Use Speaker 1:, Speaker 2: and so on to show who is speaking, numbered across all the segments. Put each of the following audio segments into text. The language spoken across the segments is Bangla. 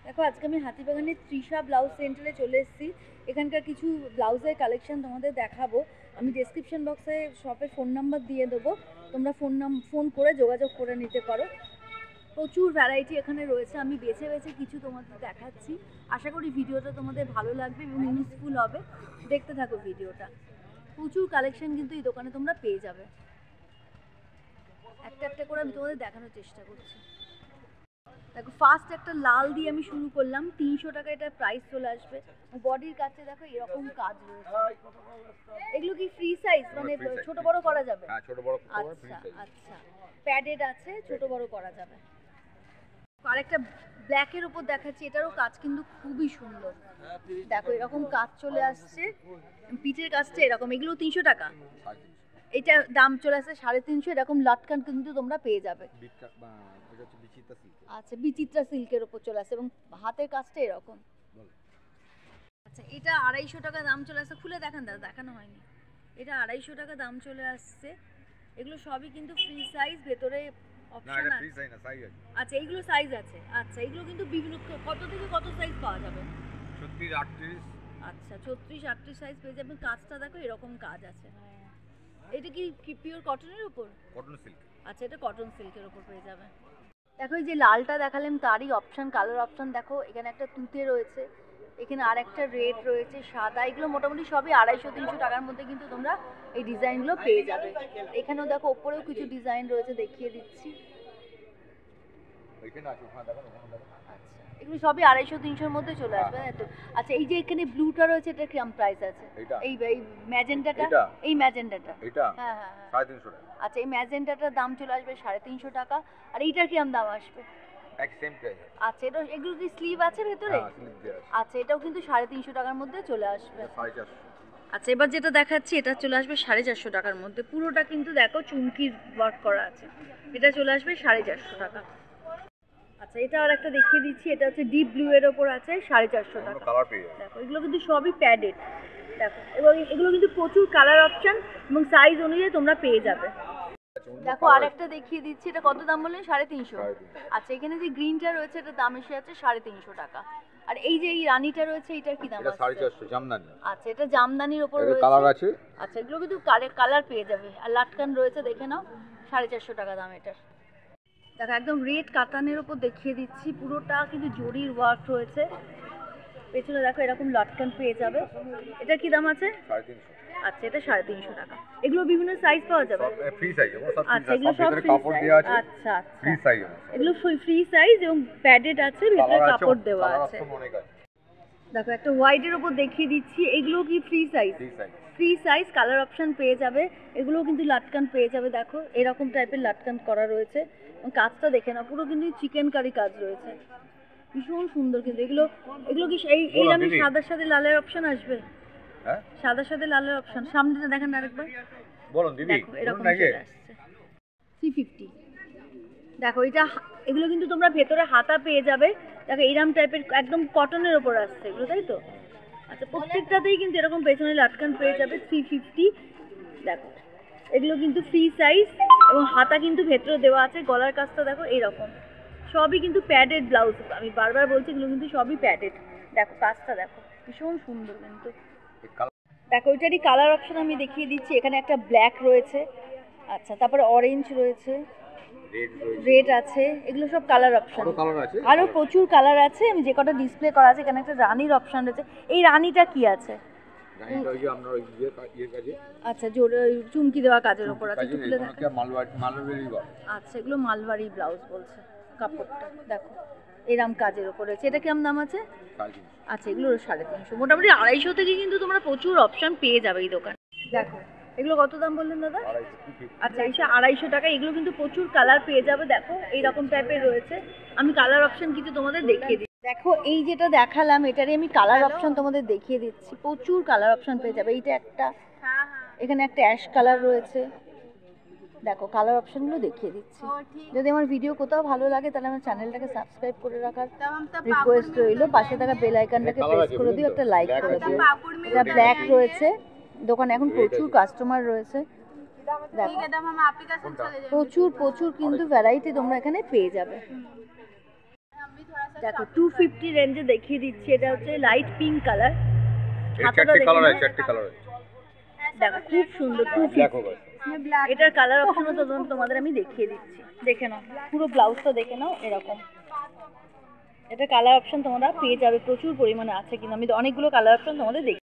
Speaker 1: দেখো আজকে আমি হাতিবাগানের তৃষা ব্লাউজ সেন্টারে চলে এসেছি। এখানকার কিছু ব্লাউজের কালেকশন তোমাদের দেখাবো। আমি ডেসক্রিপশন বক্সে শপের ফোন নাম্বার দিয়ে দেবো, তোমরা ফোন করে যোগাযোগ করে নিতে পারো। প্রচুর ভ্যারাইটি এখানে রয়েছে, আমি বেছে বেছে কিছু তোমাদের দেখাচ্ছি। আশা করি ভিডিওটা তোমাদের ভালো লাগবে এবং ইউজফুল হবে। দেখতে থাকো ভিডিওটা। প্রচুর কালেকশন কিন্তু এই দোকানে তোমরা পেয়ে যাবে। একটা একটা করে আমি তোমাদের দেখানোর চেষ্টা করছি। দেখো ফার্স্ট একটা লাল দিয়ে আমি শুরু করলাম, 300 টাকা এটার প্রাইস চলে আসবে। বডির কাছে দেখো এরকম কাজ রয়েছে। এগুলো কি ফ্রি সাইজ, মানে ছোট বড় করা যাবে?
Speaker 2: হ্যাঁ, ছোট বড় করতে পারবে, ফ্রি
Speaker 1: আচ্ছা
Speaker 2: সাইজ।
Speaker 1: আচ্ছা, প্যাডেড আছে, ছোট বড় করা যাবে। আরেকটা ব্ল্যাকের উপর দেখাচ্ছি, এটারও কাজ কিন্তু খুবই সুন্দর। দেখো এরকম কাজ চলে আসছে, পিঠের কাজটা এরকম। এগুলো 300 টাকা, এটা দাম চলে আসছে 350। এরকম লাটকান কিন্তু তোমরা পেয়ে যাবে। আচ্ছা, বিচিত্রা সিল্কের উপর চলে আসছে এবং হাতের কাজটা এরকম। আচ্ছা, এটা 250 টাকা দাম চলে আসছে। খুলে দেখান দাদা, দেখানো হয়নি। এটা 250 টাকা দাম চলে আসছে। এগুলো সবই কিন্তু ফ্রি সাইজ, ভেতরে অপশন আছে। আচ্ছা, এইগুলো সাইজ আছে। আচ্ছা, এগুলো কিন্তু বিভিন্ন কত থেকে কত সাইজ পাওয়া যাবে?
Speaker 2: 36, 38।
Speaker 1: আচ্ছা, 36, 38 সাইজ পেয়ে যাবেন। কাজটা দেখো এরকম কাজ আছে। এটা কি পিওর কটনের উপর?
Speaker 2: Cotton silk.
Speaker 1: আচ্ছা, এটা কটন সিল্কের উপর পেয়ে যাবে। দেখো এই যে লালটা দেখালাম, তারই অপশন, কালার অপশন দেখো। এখানে একটা তুতে রয়েছে, এখানে আর একটা রেড রয়েছে, সাদা। এগুলো মোটামুটি সবই 250-300 টাকার মধ্যে কিন্তু তোমরা এই ডিজাইনগুলো পেয়ে যাবে। এখানেও দেখো ওপরেও কিছু ডিজাইন রয়েছে, দেখিয়ে দিচ্ছি। আচ্ছা, এগুলো সবই 250-300-র মধ্যে চলে আসবে, তাই তো? আচ্ছা, এই যে এখানে ব্লুটা রয়েছে, এটা কিরকম প্রাইস আছে? এই ম্যাজেন্টাটা, এই ম্যাজেন্টাটা,
Speaker 2: এটা
Speaker 1: হ্যাঁ হ্যাঁ হ্যাঁ
Speaker 2: 350 টাকা।
Speaker 1: আচ্ছা, এই ম্যাজেন্টাটার দাম চলে আসবে 350 টাকা। আর এইটার কিরকম দাম আসবে?
Speaker 2: এক সেম প্রাইস।
Speaker 1: আচ্ছা, এগুলো কি স্লিভ আছে ভেতরে?
Speaker 2: হ্যাঁ, স্লিভ দেয়া আছে।
Speaker 1: আচ্ছা, এটাও কিন্তু 350 টাকার মধ্যে চলে আসবে।
Speaker 2: 450।
Speaker 1: আচ্ছা, এবার যেটা দেখাচ্ছি এটা চলে আসবে 450 টাকার মধ্যে। পুরোটা কিন্তু দেখো চুমকির ওয়ার্ক করা আছে। এটা চলে আসবে 450 টাকা। আচ্ছা, এটা আর একটা দেখিয়ে দিচ্ছি। এটা হচ্ছে ডিপ ব্লু এর ওপর আছে, 450 টাকা।
Speaker 2: কালার পেয়ে যাবে।
Speaker 1: দেখো এগুলো কিন্তু সবই প্যাডেড। দেখো, এবং এগুলো কিন্তু প্রচুর কালার অপশন এবং সাইজ অনুযায়ী তোমরা পেয়ে যাবে। দেখো আরেকটা দেখিয়ে দিচ্ছি। এটা কত দাম বললেন? 350। আচ্ছা, এখানে যে গ্রিনটা রয়েছে এটার দাম এসে আছে 350 টাকা। আর এই যে এই রানীটা রয়েছে, এটার কি দাম আছে?
Speaker 2: 450 জামদানি।
Speaker 1: আচ্ছা, এটা জামদানির উপর রয়েছে,
Speaker 2: কালার আছে।
Speaker 1: আচ্ছা, এগুলো কিন্তু কালার পেয়ে যাবে। আর লাটকান রয়েছে, দেখে নাও। 450 টাকা দাম এটার। দেখো একদম রেড কাতানের উপর দেখিয়ে দিচ্ছি, পুরোটা কিন্তু জরির ওয়ার্ক রয়েছে। পেছনে দেখো এরকম লাটকান পেয়ে যাবে। এটা কি দাম আছে?
Speaker 2: 350।
Speaker 1: আচ্ছা, এটা 350 টাকা। এগুলো বিভিন্ন সাইজ পাওয়া যাবে?
Speaker 2: ফ্রি সাইজ, সব
Speaker 1: আচ্ছা, এগুলো সব ফ্রি
Speaker 2: কাপড় দেয়া আছে।
Speaker 1: আচ্ছা
Speaker 2: ফ্রি সাইজ,
Speaker 1: এগুলো ফ্রি সাইজ এবং প্যাডেড আছে, ভিতরে কাপড় দেওয়া আছে। দেখো একটা হোয়াইটের উপর দেখিয়ে দিচ্ছি, এগুলো কি free size? Free size, colour option পেয়ে যাবে। এগুলোও কিন্তু লাটকান পেয়ে যাবে। দেখো এরকম টাইপের লাটকান করা রয়েছে এবং কাজটা দেখে না, পুরো কিন্তু চিকেন কারি কাজ রয়েছে, ভীষণ সুন্দর। কিন্তু এগুলো কি এই আমি সাদার সাথে লালের অপশন আসবে?
Speaker 2: হ্যাঁ,
Speaker 1: সাদার সাথে লালের অপশন। সামনেটা দেখেন আরেকবার।
Speaker 2: বলুন দিদি।
Speaker 1: দেখো এরকম চলে আসছে 350। দেখো এগুলো কিন্তু তোমরা ভেতরে হাতা পেয়ে যাবে। দেখো এইরকম টাইপের একদম কটনের ওপর আসছে এগুলো, তাই তো? আচ্ছা, প্রত্যেকটাতেই কিন্তু এরকম পেছনে লাটকান পেয়ে যাবে। 350। দেখো এগুলো কিন্তু ফ্রি সাইজ এবং হাতা কিন্তু ভেতরে দেওয়া আছে। গলার কাজটা দেখো এইরকম, সবই কিন্তু প্যাডেড ব্লাউজ। আমি বারবার বলছি এগুলো কিন্তু সবই প্যাডেড। দেখো কাজটা দেখো, ভীষণ সুন্দর কিন্তু। দেখো এটারই কালার অপশন আমি দেখিয়ে দিচ্ছি। এখানে একটা ব্ল্যাক রয়েছে, আচ্ছা, তারপরে অরেঞ্জ রয়েছে, রেড আছে। এগুলো সব কালার অপশন। আরো প্রচুর কালার আছে, আমি যে কটা ডিসপ্লে করা আছে। এখানে একটা রানীর অপশন রয়েছে। এই রানীটা কি আছে? আচ্ছা, চুমকি দেওয়া কাজের উপর আছে। আচ্ছা, এগুলো মালবাড়ি ব্লাউজ বলছে কাপড়টা। দেখো এরম কাজের উপর রয়েছে। এটা কেমন দাম আছে? আচ্ছা, এগুলো 350। মোটামুটি 250 থেকে কিন্তু তোমরা প্রচুর অপশন পেয়ে যাবে এই দোকানে। দেখো এগুলো কত দাম বললেন দাদা? আচ্ছা, এসে 250 টাকা। এগুলো কিন্তু প্রচুর কালার পেয়ে যাবে। দেখো এইরকম টাইপের রয়েছে। আমি কালার অপশন কিছু তোমাদের দেখিয়ে দিচ্ছি। দেখো এই যেটা দেখালাম, এটারই আমি কালার অপশন তোমাদের দেখিয়ে দিচ্ছি। প্রচুর কালার অপশন পেয়ে যাবে। এইটা একটা, এখানে একটা অ্যাশ কালার রয়েছে। দেখো কালার অপশনগুলো দেখিয়ে দিচ্ছি। যদি আমার ভিডিও কোথাও ভালো লাগে তাহলে আমার চ্যানেলটাকে সাবস্ক্রাইব করে রাখার রিকোয়েস্ট রইল। পাশে থাকা বেল আইকনটাকে প্রেস করে দিও, একটা লাইক করে দিও। এটা ব্ল্যাক রয়েছে। দোকানে এখন প্রচুর কাস্টমার রয়েছে। দেখো প্রচুর কিন্তু ভ্যারাইটি তোমরা এখানে পেয়ে যাবে। দেখো 250 রেঞ্জে দেখিয়ে দিচ্ছি, এটা হচ্ছে লাইট পিঙ্ক কালার।
Speaker 2: এর চারটে কালার আছে, চারটে কালার আছে।
Speaker 1: দেখো খুব সুন্দর 250। এটার কালার অপশনও তো তোমাদের আমি দেখিয়ে দিচ্ছি, দেখে নাও পুরো ব্লাউজটা দেখে নাও এরকম। এটা কালার অপশন তোমরা পেয়ে যাবে, প্রচুর পরিমাণে আছে, কিন্তু আমি অনেকগুলো কালার অপশন তোমাদের দেখি।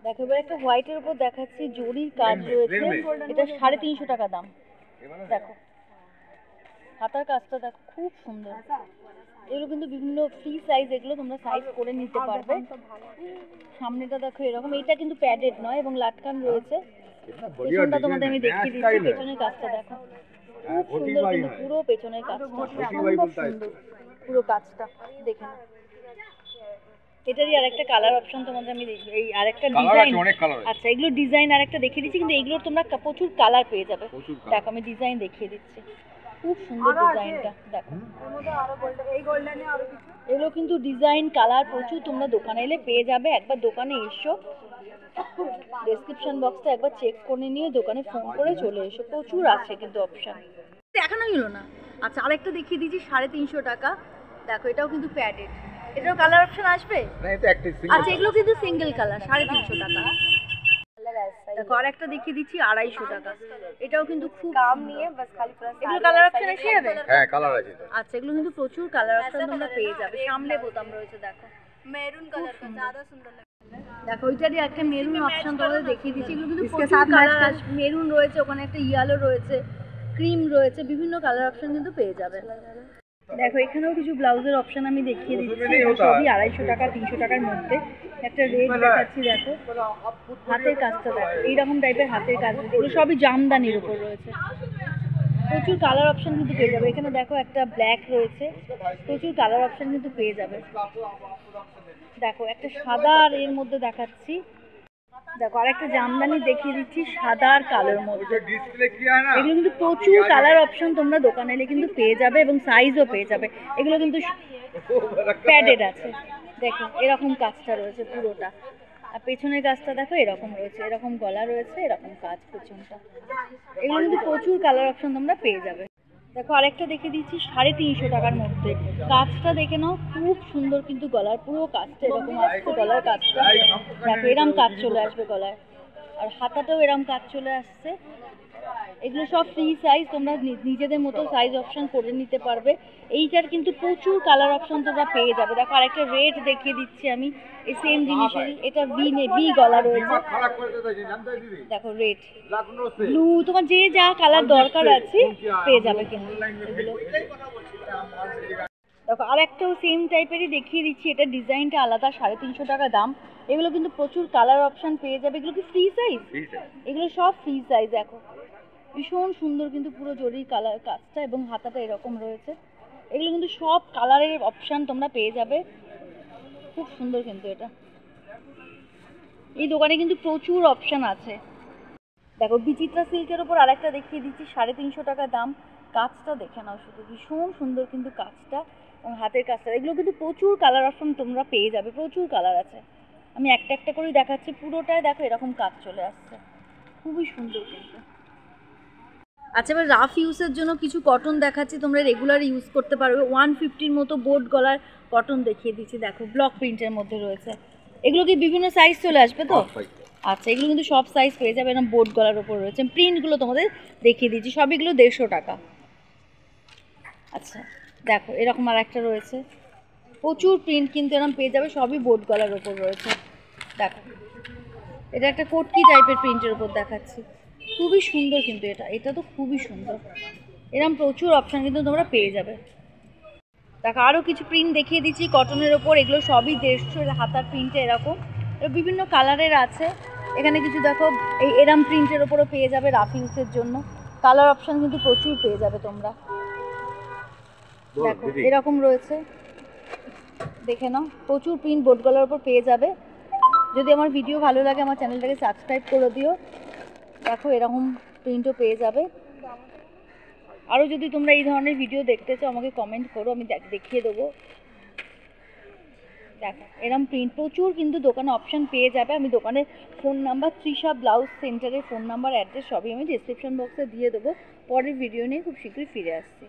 Speaker 1: দেখো এবার একটা হোয়াইটের উপর দেখাচ্ছি, জরির কাজ রয়েছে, এটা 350 টাকা দাম। দেখো হাতার কাজটা দেখো খুব সুন্দর, এগুলো কিন্তু বিভিন্ন ফ্রি সাইজ, এগুলো তোমরা সাইজ করে নিতে পারবে। সামনেটা দেখো এরকম, এটা কিন্তু প্যাডেড নয় এবং লাটকান রয়েছে। পেছনটা তোমাদের আমি দেখিয়ে দিচ্ছি, পেছনের কাজটা দেখো খুব সুন্দর, কিন্তু পুরো পেছনের কাজটা অসম্ভব সুন্দর, পুরো কাজটা দেখে নাও। এটারই আরেকটা কালার অপশন তোমাদের আমি এই আরেকটা ডিজাইন, আচ্ছা এগুলো ডিজাইন আরেকটা দেখিয়ে দিচ্ছি, কিন্তু এগুলোর তোমরা প্রচুর কালার পেয়ে যাবে। দেখো আমি ডিজাইন দেখিয়ে দিচ্ছি, খুব সুন্দর ডিজাইনটা দেখো। এগুলো কিন্তু ডিজাইন কালার প্রচুর, তোমরা দোকানে এলে পেয়ে যাবে। একবার দোকানে এসো, ডেসক্রিপশন বক্সটা একবার চেক করে নিয়ে দোকানে ফোন করে চলে এসো, প্রচুর আছে কিন্তু অপশন। দেখানো হলো না। আচ্ছা আরেকটা দেখিয়ে দিচ্ছি 350 টাকা। দেখো এটাও কিন্তু প্যাডেড, এটাও কালার অপশন আসবে। আচ্ছা এগুলো কিন্তু সিঙ্গেল কালার, 350 টাকা। দেখো আরেকটা দেখিয়ে দিচ্ছি 250 টাকা, এটাও কিন্তু খুব দাম নিয়ে বাস খালি প্রাইস। এগুলো কালার অপশন এসে যাবে?
Speaker 2: হ্যাঁ কালার আছে।
Speaker 1: আচ্ছা এগুলো কিন্তু প্রচুর কালার অপশন তোমরা পেয়ে যাবে। সামনে বোতাম রয়েছে, দেখো মেরুন কালার का ज्यादा সুন্দর লাগে। দেখো ওইটারই একটা মেরুন অপশন তোমাদের দেখিয়ে দিচ্ছি, এগুলো কিন্তু প্রচুর কালার আছে। মেরুন রয়েছে, ওখানে একটা ইয়েলো রয়েছে, ক্রিম রয়েছে, বিভিন্ন কালার অপশন কিন্তু পেয়ে যাবে। দেখো এখানেও কিছু ব্লাউজের অপশন আমি দেখিয়ে দিচ্ছি, সবই 250 টাকা 300 টাকার মধ্যে। একটা রেড দেখাচ্ছি, দেখো হাতের কাজটা দেখো এইরকম টাইপের হাতের কাজ, এগুলো সবই জামদানির উপর রয়েছে। প্রচুর কালার অপশন কিন্তু পেয়ে যাবে। এখানে দেখো একটা ব্ল্যাক রয়েছে, প্রচুর কালার অপশন কিন্তু পেয়ে যাবে। দেখো একটা সাদা আর এর মধ্যে দেখাচ্ছি, দেখো আরেকটা জামদানি দেখিয়ে দিচ্ছি সাদা আর কালোর মধ্যে। এগুলো কিন্তু প্রচুর কালার অপশন তোমরা দোকানে এলে কিন্তু পেয়ে যাবে এবং সাইজও পেয়ে যাবে। এগুলো কিন্তু প্যাডেড আছে, দেখো এরকম কাজটা রয়েছে পুরোটা, আর পেছনের কাজটা দেখো এরকম রয়েছে, এরকম গলা রয়েছে, এরকম কাজ পেছনটা। এগুলো কিন্তু প্রচুর কালার অপশন তোমরা পেয়ে যাবে। দেখো আরেকটা দেখে দিচ্ছি 350 টাকার মধ্যে, কাজটা দেখে নাও খুব সুন্দর, কিন্তু গলার পুরো কাজটা এরকম আসছে, গলার কাজটা দেখো এরকম কাজ চলে আসবে গলায়, আর হাতাটাও এরকম কাজ চলে আসছে। এগুলো সব ফ্রি সাইজ, তোমরা নিজেদের মতো সাইজ অপশন করে নিতে পারবে। এইটার কিন্তু প্রচুর কালার অপশন তোমরা পেয়ে যাবে। দেখো আরেকটা রেড দেখিয়ে দিচ্ছি আমি, এই সেম জিনিসেরই, এটা বি গলা রয়েছে, দেখো রেড ব্লু, তোমার যে যা কালার দরকার আছে পেয়ে যাবে কিন্তু এগুলো। দেখো আরেকটাও সেম টাইপেরই দেখিয়ে দিচ্ছি, এটা ডিজাইনটা আলাদা, 350 টাকা দাম। এগুলো কিন্তু প্রচুর কালার অপশন পেয়ে যাবে। এগুলো কি ফ্রি সাইজ? এগুলো সব ফ্রি সাইজ। দেখো ভীষণ সুন্দর, কিন্তু পুরো জরির কালার কাজটা এবং হাতাটা এরকম রয়েছে। এগুলো কিন্তু সব কালারের অপশান তোমরা পেয়ে যাবে, খুব সুন্দর কিন্তু এটা। এই দোকানে কিন্তু প্রচুর অপশান আছে। দেখো বিচিত্রা সিল্কের ওপর আরেকটা দেখিয়ে দিচ্ছি, 350 টাকা দাম। কাজটা দেখে নাও শুধু, ভীষণ সুন্দর কিন্তু কাজটা এবং হাতের কাজটা। এগুলো কিন্তু প্রচুর কালার অপশন তোমরা পেয়ে যাবে, প্রচুর কালার আছে। আমি একটা একটা করেই দেখাচ্ছি, পুরোটায় দেখো এরকম কাজ চলে আসছে, খুবই সুন্দর কিন্তু। আচ্ছা এবার রাফ ইউজের জন্য কিছু কটন দেখাচ্ছি, তোমরা রেগুলার ইউজ করতে পারবে। 150-র মতো বোর্ড গলার কটন দেখিয়ে দিচ্ছি, দেখো ব্লক প্রিন্টের মধ্যে রয়েছে। এগুলো কি বিভিন্ন সাইজ চলে আসবে তো? আচ্ছা এগুলো কিন্তু সব সাইজ পেয়ে যাবে, এরকম বোর্ড গলার ওপর রয়েছে। প্রিন্টগুলো তোমাদের দেখিয়ে দিচ্ছি, সবইগুলো 150 টাকা। আচ্ছা দেখো এরকম আর একটা রয়েছে, প্রচুর প্রিন্ট কিন্তু এরকম পেয়ে যাবে, সবই বোর্ড গলার ওপর রয়েছে। দেখো এটা একটা কোটকি টাইপের প্রিন্টের ওপর দেখাচ্ছি, খুবই সুন্দর কিন্তু এটা তো খুবই সুন্দর। এরকম প্রচুর অপশান কিন্তু তোমরা পেয়ে যাবে। দেখো আরও কিছু প্রিন্ট দেখিয়ে দিচ্ছি কটনের ওপর, এগুলো সবই 150, হাতার প্রিন্টে এরকম বিভিন্ন কালারের আছে। এখানে কিছু দেখো এরম প্রিন্টের ওপরও পেয়ে যাবে রাফ ইউজের জন্য, কালার অপশান কিন্তু প্রচুর পেয়ে যাবে তোমরা। দেখো এরকম রয়েছে, দেখে নাও প্রচুর প্রিন্ট বোর্ড গলার ওপর পেয়ে যাবে। যদি আমার ভিডিও ভালো লাগে আমার চ্যানেলটাকে সাবস্ক্রাইব করে দিও। দেখো এরকম প্রিন্টও পেয়ে যাবে। আরও যদি তোমরা এই ধরনের ভিডিও দেখতে চাও আমাকে কমেন্ট করো, আমি দেখিয়ে দেবো। দেখো এরম প্রিন্ট প্রচুর কিন্তু দোকানে অপশন পেয়ে যাবে। আমি দোকানের ফোন নাম্বার, তৃষা ব্লাউজ সেন্টারের ফোন নাম্বার, অ্যাড্রেস সবই আমি ডিসক্রিপশন বক্সে দিয়ে দেবো। পরের ভিডিও নিয়ে খুব শীঘ্রই ফিরে আসছি।